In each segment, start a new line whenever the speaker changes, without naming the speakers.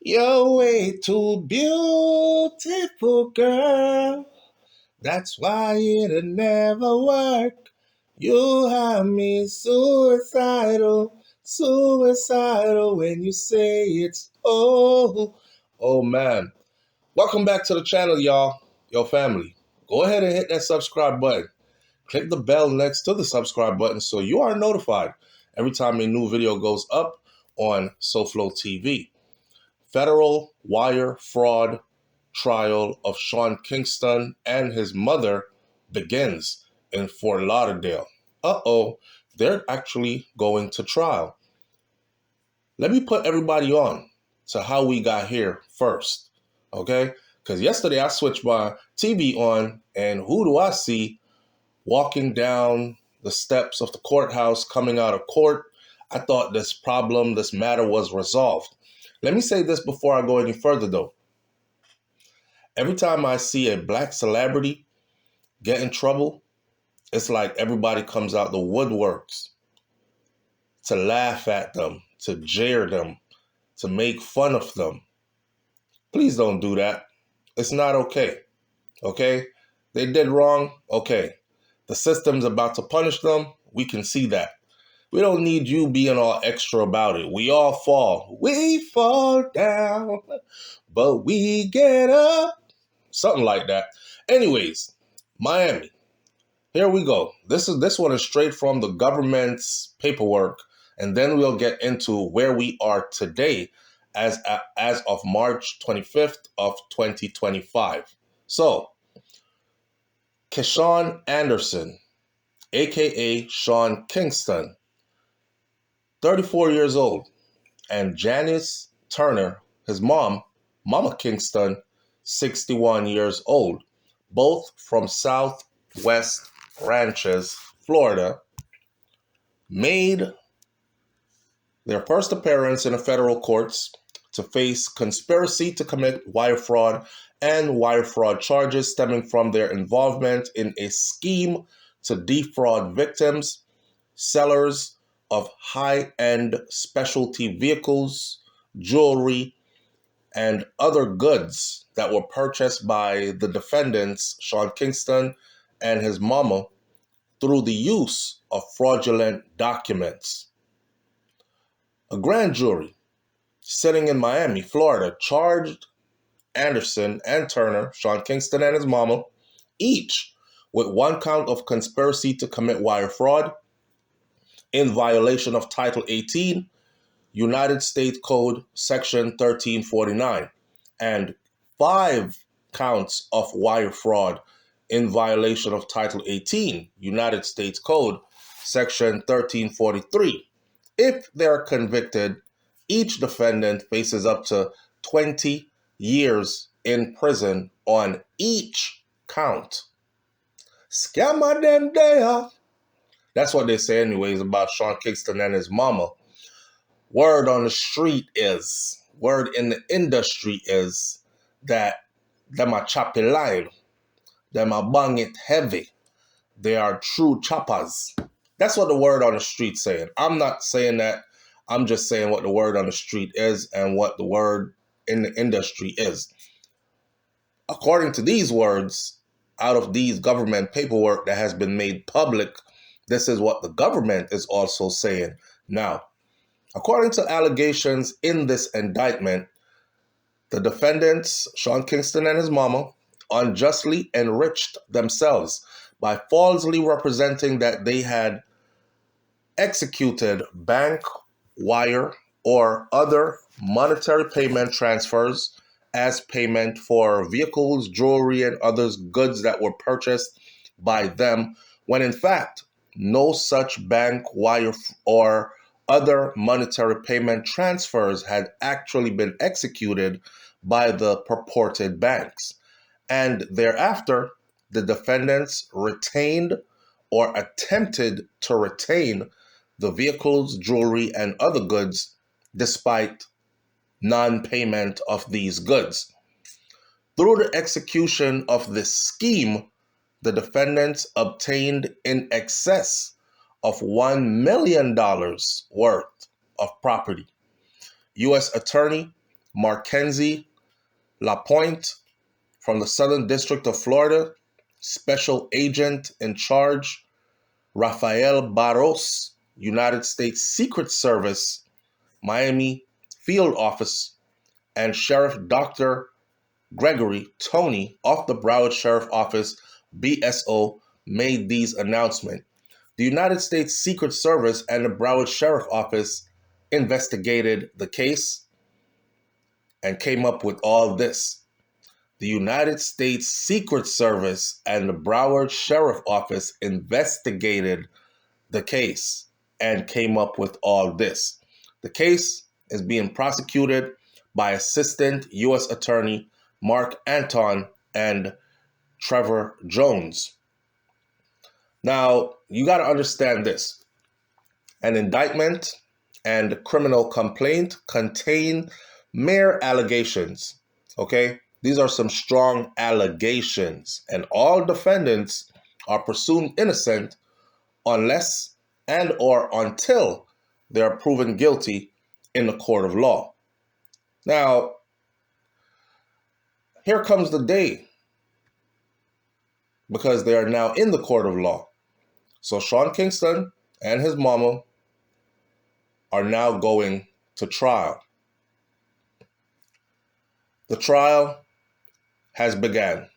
You're way too beautiful, girl. That's why it'll never work. You have me suicidal, suicidal when you say it's oh man. Welcome back to the channel, y'all, your family. Go ahead and hit that subscribe button. Click the bell next to the subscribe button so you are notified every time a new video goes up on SouFLoTV. Federal wire fraud trial of Sean Kingston and his mother begins in Fort Lauderdale. They're actually going to trial. Let me put everybody on to how we got here first, okay? Because yesterday I switched my TV on, and who do I see walking down the steps of the courthouse coming out of court? I thought this matter was resolved. Let me say this before I go any further, though. Every time I see a black celebrity get in trouble, it's like everybody comes out the woodworks to laugh at them, to jeer them, to make fun of them. Please don't do that. It's not okay. Okay? They did wrong. Okay. The system's about to punish them. We can see that. We don't need you being all extra about it. We all fall. We fall down, but we get up. Something like that. Anyways, Miami. Here we go. This one is straight from the government's paperwork, and then we'll get into where we are today as of March 25th of 2025. So, Keshawn Anderson, aka Sean Kingston, 34 years old, and Janice Turner, his mom, Mama Kingston, 61 years old, both from Southwest Ranches, Florida, made their first appearance in the federal courts to face conspiracy to commit wire fraud and wire fraud charges stemming from their involvement in a scheme to defraud victims, sellers of high-end specialty vehicles, jewelry, and other goods that were purchased by the defendants, Sean Kingston and his mama, through the use of fraudulent documents. A grand jury sitting in Miami, Florida, charged Anderson and Turner, Sean Kingston and his mama, each with one count of conspiracy to commit wire fraud in violation of Title 18, United States Code, Section 1349, and 5 counts of wire fraud in violation of Title 18, United States Code, Section 1343. If they're convicted, each defendant faces up to 20 years in prison on each count. Scammer them there. That's what they say anyways about Sean Kingston and his mama. Word on the street is, word in the industry is that them a choppy line, them a bang it heavy. They are true choppers. That's what the word on the street saying. I'm not saying that. I'm just saying what the word on the street is and what the word in the industry is. According to these words, out of these government paperwork that has been made public, this is what the government is also saying. Now, according to allegations in this indictment, the defendants, Sean Kingston and his mama, unjustly enriched themselves by falsely representing that they had executed bank, wire, or other monetary payment transfers as payment for vehicles, jewelry, and other goods that were purchased by them, when in fact, no such bank, wire, or other monetary payment transfers had actually been executed by the purported banks. And thereafter, the defendants retained or attempted to retain the vehicles, jewelry, and other goods despite non-payment of these goods. Through the execution of this scheme, the defendants obtained in excess of $1 million worth of property. U.S. Attorney Mackenzie LaPointe from the Southern District of Florida, Special Agent in Charge Rafael Barros, United States Secret Service, Miami Field Office, and Sheriff Dr. Gregory Tony of the Broward Sheriff Office, BSO, made these announcements. The United States Secret Service and the Broward Sheriff Office investigated the case and came up with all this. The United States Secret Service and the Broward Sheriff Office investigated the case and came up with all this. The case is being prosecuted by Assistant U.S. Attorney Mark Anton and Trevor Jones. Now, you got to understand this. An indictment and criminal complaint contain mere allegations, okay? These are some strong allegations, and all defendants are presumed innocent unless and or until they are proven guilty in the court of law. Now, here comes the day, because they are now in the court of law. So Sean Kingston and his mama are now going to trial. The trial has begun.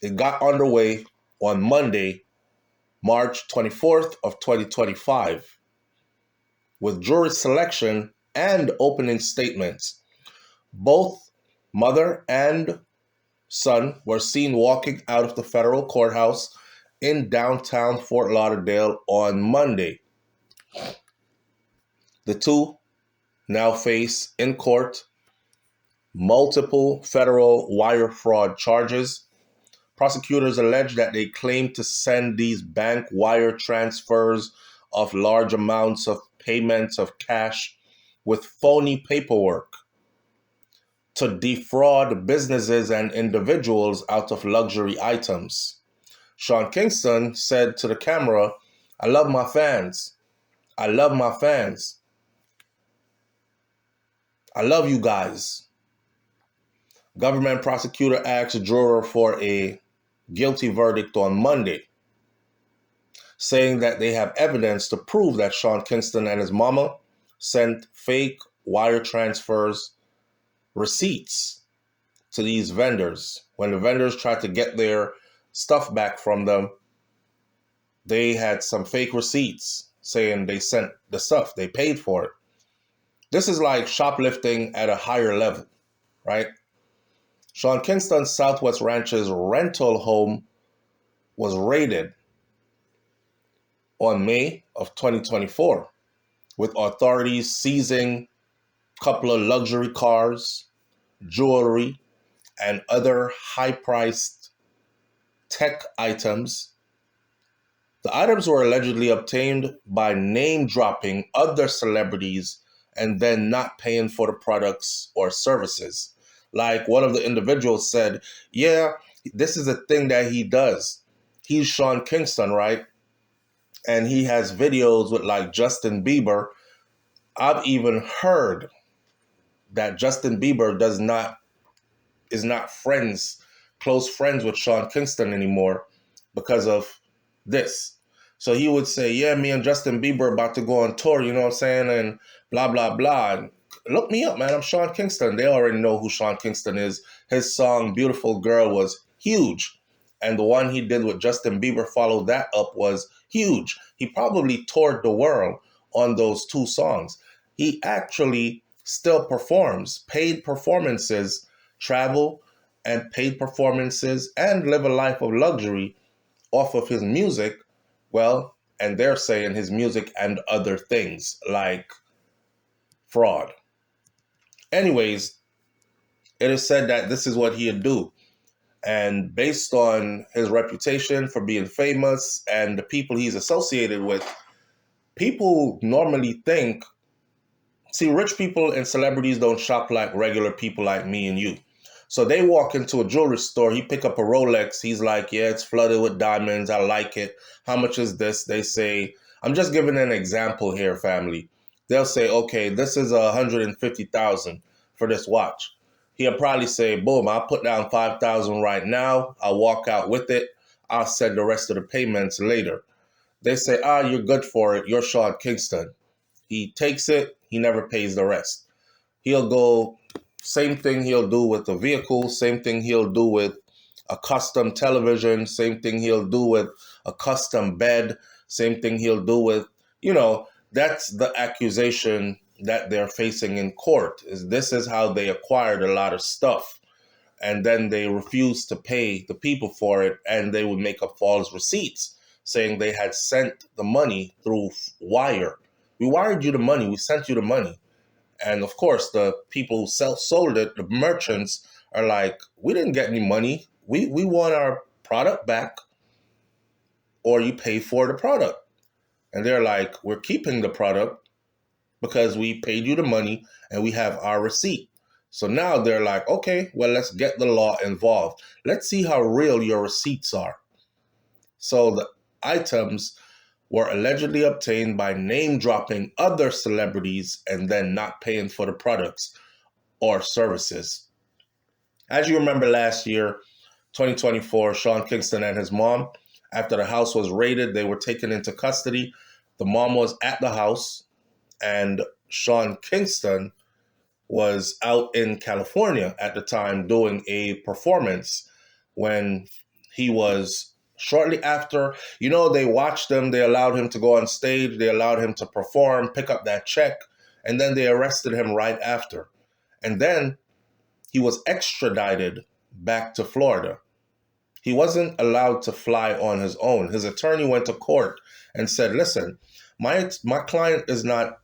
It got underway on Monday, March 24th of 2025, with jury selection and opening statements. Both mother and son were seen walking out of the federal courthouse in downtown Fort Lauderdale on Monday. The two now face in court multiple federal wire fraud charges. Prosecutors allege that they claim to send these bank wire transfers of large amounts of payments of cash with phony paperwork to defraud businesses and individuals out of luxury items. Sean Kingston said to the camera, "I love my fans. I love my fans. I love you guys." Government prosecutor asked a juror for a guilty verdict on Monday, saying that they have evidence to prove that Sean Kingston and his mama sent fake wire transfers receipts to these vendors. When the vendors tried to get their stuff back from them, they had some fake receipts saying they sent the stuff, they paid for it. This is like shoplifting at a higher level, right? Sean Kingston's Southwest Ranch's rental home was raided on May of 2024, with authorities seizing a couple of luxury cars, jewelry, and other high-priced tech items. The items were allegedly obtained by name-dropping other celebrities and then not paying for the products or services. Like one of the individuals said, "Yeah, this is a thing that he does. He's Sean Kingston, right? And he has videos with like Justin Bieber. I've even heard that Justin Bieber is not close friends with Sean Kingston anymore because of this." So he would say, "Yeah, me and Justin Bieber about to go on tour, you know what I'm saying? And blah, blah, blah. And look me up, man. I'm Sean Kingston." They already know who Sean Kingston is. His song, Beautiful Girl, was huge. And the one he did with Justin Bieber followed that up was huge. He probably toured the world on those two songs. He actually still performs, paid performances, travel and paid performances, and live a life of luxury off of his music. Well, and they're saying his music and other things like fraud. Anyways, it is said that this is what he'd do. And based on his reputation for being famous and the people he's associated with, people normally think, see, rich people and celebrities don't shop like regular people like me and you. So they walk into a jewelry store, he pick up a Rolex, he's like, "Yeah, it's flooded with diamonds, I like it. How much is this?" They say, I'm just giving an example here, family. They'll say, "Okay, this is $150,000 for for this watch. He'll probably say, boom, I'll put down 5,000 right now. I'll walk out with it. I'll send the rest of the payments later. They say, you're good for it. You're Sean Kingston. He takes it. He never pays the rest. He'll go, same thing he'll do with a vehicle, same thing he'll do with a custom television, same thing he'll do with a custom bed, same thing he'll do with, that's the accusation that they're facing in court. This is how they acquired a lot of stuff. And then they refused to pay the people for it, and they would make up false receipts saying they had sent the money through wire. We wired you the money. We sent you the money. And of course, the people who sold it, the merchants, are like, we didn't get any money. We want our product back, or you pay for the product. And they're like, we're keeping the product because we paid you the money and we have our receipt. So now they're like, okay, well, let's get the law involved. Let's see how real your receipts are. So the items were allegedly obtained by name-dropping other celebrities and then not paying for the products or services. As you remember last year, 2024, Sean Kingston and his mom, after the house was raided, they were taken into custody. The mom was at the house, and Sean Kingston was out in California at the time doing a performance when he was shortly after. They watched him. They allowed him to go on stage. They allowed him to perform, pick up that check, and then they arrested him right after. And then he was extradited back to Florida. He wasn't allowed to fly on his own. His attorney went to court and said, listen, my client is not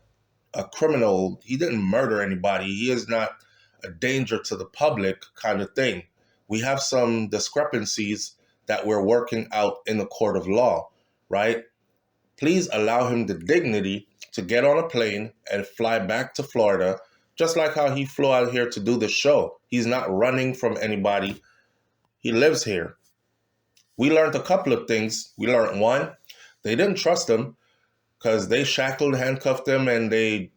a criminal. He didn't murder anybody. He is not a danger to the public kind of thing. We have some discrepancies that we're working out in the court of law, right? Please allow him the dignity to get on a plane and fly back to Florida, just like how he flew out here to do the show. He's not running from anybody. He lives here. We learned a couple of things. We learned one, they didn't trust him because they shackled, handcuffed him, and they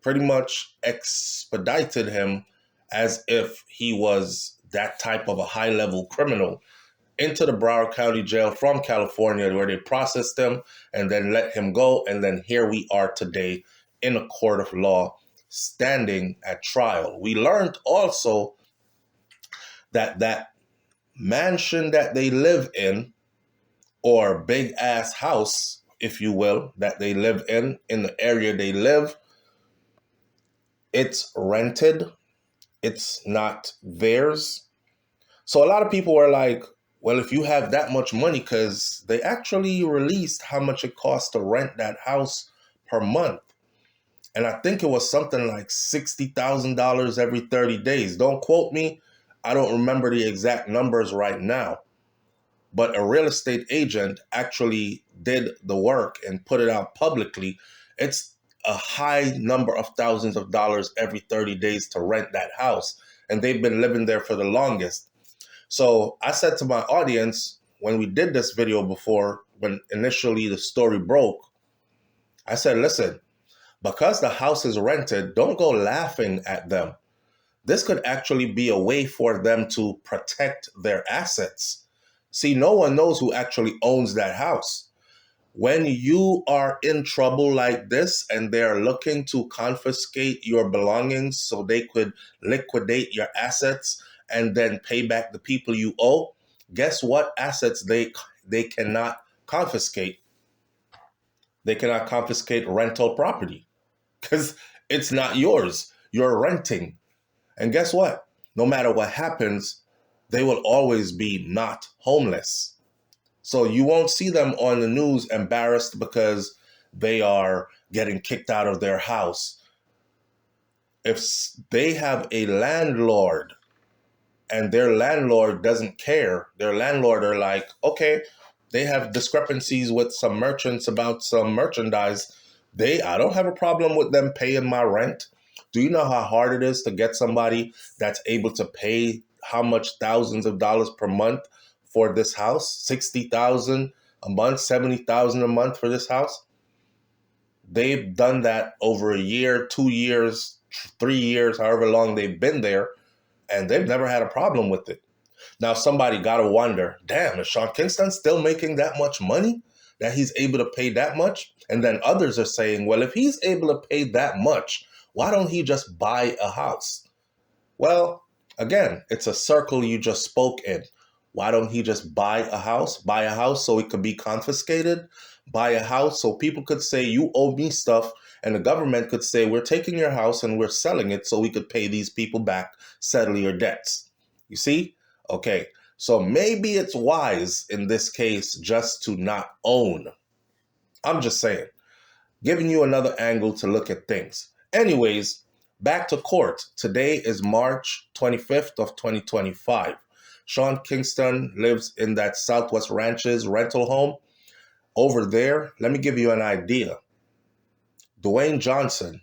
pretty much expedited him as if he was that type of a high-level criminal into the Broward County Jail from California, where they processed him and then let him go. And then here we are today in a court of law, standing at trial. We learned also that mansion that they live in, or big ass house, if you will, that they live in the area they live, it's rented. It's not theirs. So a lot of people were like, well, if you have that much money, because they actually released how much it costs to rent that house per month. And I think it was something like $60,000 every 30 days. Don't quote me. I don't remember the exact numbers right now. But a real estate agent actually did the work and put it out publicly. It's a high number of thousands of dollars every 30 days to rent that house. And they've been living there for the longest. So I said to my audience, when we did this video before, when initially the story broke, I said, listen, because the house is rented, don't go laughing at them. This could actually be a way for them to protect their assets. See, no one knows who actually owns that house. When you are in trouble like this and they're looking to confiscate your belongings so they could liquidate your assets and then pay back the people you owe, guess what assets they cannot confiscate? They cannot confiscate rental property because it's not yours. You're renting. And guess what? No matter what happens, they will always be not homeless. So you won't see them on the news embarrassed because they are getting kicked out of their house. If they have a landlord and their landlord doesn't care, their landlord are like, okay, they have discrepancies with some merchants about some merchandise. I don't have a problem with them paying my rent. Do you know how hard it is to get somebody that's able to pay how much thousands of dollars per month for this house? $60,000 a month, $70,000 a month for this house? They've done that over a year, 2 years, 3 years, however long they've been there, and they've never had a problem with it. Now, somebody got to wonder, damn, is Sean Kingston still making that much money that he's able to pay that much? And then others are saying, well, if he's able to pay that much, why don't he just buy a house? Well, again, it's a circle you just spoke in. Why don't he just buy a house? Buy a house so it could be confiscated? Buy a house so people could say, you owe me stuff, and the government could say, we're taking your house and we're selling it so we could pay these people back, settle your debts. You see? Okay, so maybe it's wise in this case just to not own. I'm just saying, giving you another angle to look at things. Anyways, back to court. Today is March 25th of 2025. Sean Kingston lives in that Southwest Ranches rental home. Over there, let me give you an idea. Dwayne Johnson,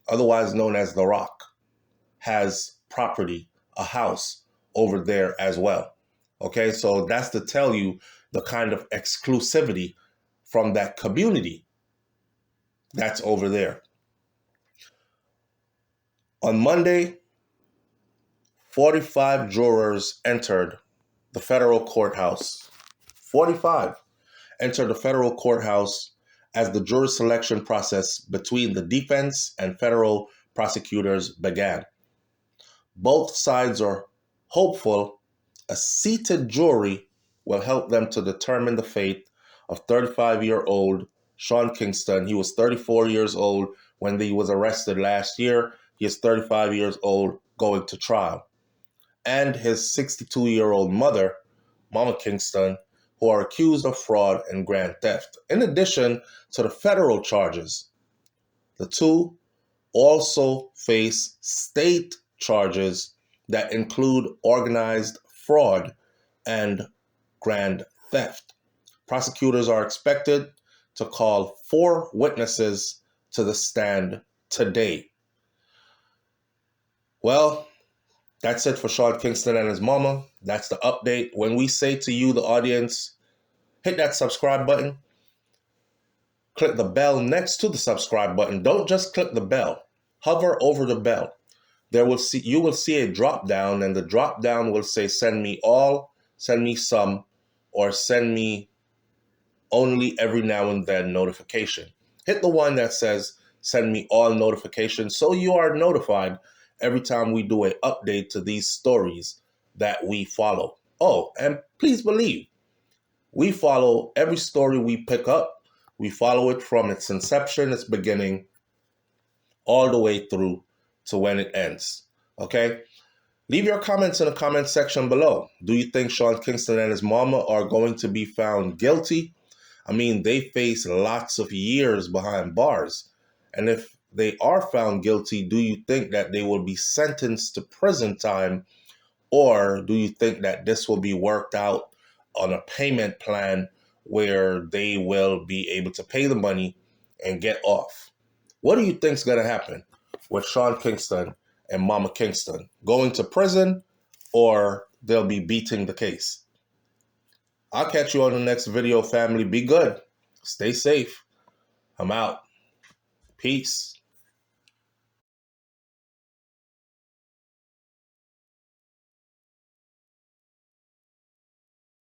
otherwise known as The Rock, has property, a house over there as well. Okay, so that's to tell you the kind of exclusivity from that community that's over there. On Monday, 45 jurors entered the federal courthouse. 45 entered the federal courthouse as the jury selection process between the defense and federal prosecutors began. Both sides are hopeful a seated jury will help them to determine the fate of 35-year-old Sean Kingston. He was 34 years old when he was arrested last year. He is 35 years old going to trial. And his 62-year-old mother, Mama Kingston, who are accused of fraud and grand theft. In addition to the federal charges, the two also face state charges that include organized fraud and grand theft. Prosecutors are expected to call 4 witnesses to the stand today. Well, that's it for Sean Kingston and his mama. That's the update. When we say to you, the audience, hit that subscribe button. Click the bell next to the subscribe button. Don't just click the bell. Hover over the bell. You will see a drop down, and the drop down will say send me all, send me some, or send me only every now and then notification. Hit the one that says send me all notifications so you are notified every time we do an update to these stories that we follow. Oh, and please believe, we follow every story we pick up. We follow it from its inception, its beginning, all the way through to when it ends. Okay? Leave your comments in the comment section below. Do you think Sean Kingston and his mama are going to be found guilty? I mean, they face lots of years behind bars. And if they are found guilty, do you think that they will be sentenced to prison time? Or do you think that this will be worked out on a payment plan where they will be able to pay the money and get off? What do you think is going to happen with Sean Kingston and Mama Kingston? Going to prison, or they'll be beating the case? I'll catch you on the next video, family. Be good. Stay safe. I'm out. Peace.